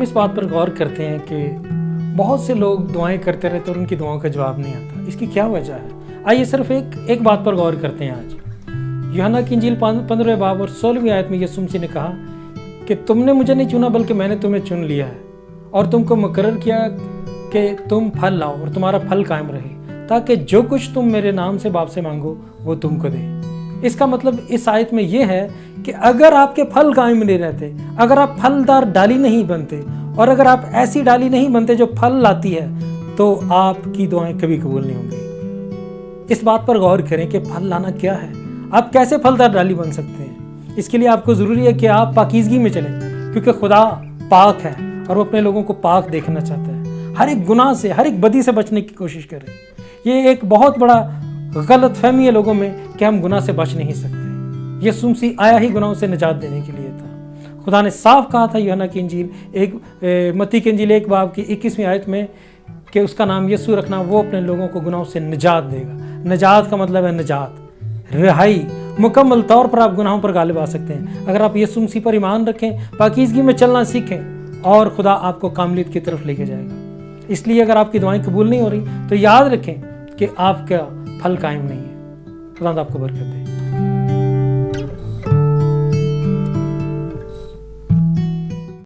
ہم اس بات پر غور کرتے ہیں کہ بہت سے لوگ دعائیں کرتے رہتے اور ان کی دعاؤں کا جواب نہیں آتا، اس کی کیا وجہ ہے؟ آئیے صرف ایک بات پر غور کرتے ہیں آج۔ یوحنا کی انجیل 15 باب اور 16 آیت میں یسوع مسیح نے کہا کہ تم نے مجھے نہیں چنا بلکہ میں نے تمہیں چن لیا ہے اور تم کو مقرر کیا کہ تم پھل لاؤ اور تمہارا پھل قائم رہے، تاکہ جو کچھ تم میرے نام سے باپ سے مانگو وہ تم کو دے۔ اس کا مطلب اس آیت میں یہ ہے کہ اگر آپ کے پھل قائم نہیں رہتے، اگر آپ پھلدار ڈالی نہیں بنتے اور اگر آپ ایسی ڈالی نہیں بنتے جو پھل لاتی ہے، تو آپ کی دعائیں کبھی قبول نہیں ہوں گی۔ اس بات پر غور کریں کہ پھل لانا کیا ہے، آپ کیسے پھلدار ڈالی بن سکتے ہیں۔ اس کے لیے آپ کو ضروری ہے کہ آپ پاکیزگی میں چلیں، کیونکہ خدا پاک ہے اور وہ اپنے لوگوں کو پاک دیکھنا چاہتا ہے۔ ہر ایک گناہ سے، ہر ایک بدی سے بچنے کی کوشش کریں۔ یہ ایک بہت بڑا غلط فہمی ہے لوگوں میں کہ ہم گناہ سے بچ نہیں سکتے۔ یسوع مسیح آیا ہی گناہوں سے نجات دینے کے لیے تھا۔ خدا نے صاف کہا تھا یوحنا کی انجیل متی کی انجیل 1 باب کی 21ویں آیت میں کہ اس کا نام یسوع رکھنا، وہ اپنے لوگوں کو گناہوں سے نجات دے گا۔ نجات کا مطلب ہے نجات، رہائی۔ مکمل طور پر آپ گناہوں پر غالب آ سکتے ہیں اگر آپ یسوع مسیح پر ایمان رکھیں، پاکیزگی میں چلنا سیکھیں، اور خدا آپ کو کاملیت کی طرف لے کے جائے گا۔ اس لیے اگر آپ کی دعائیں قبول نہیں ہو رہی تو یاد رکھیں کہ آپ کا پھل قائم نہیں ہے۔ خدا آپ کو برکت دے۔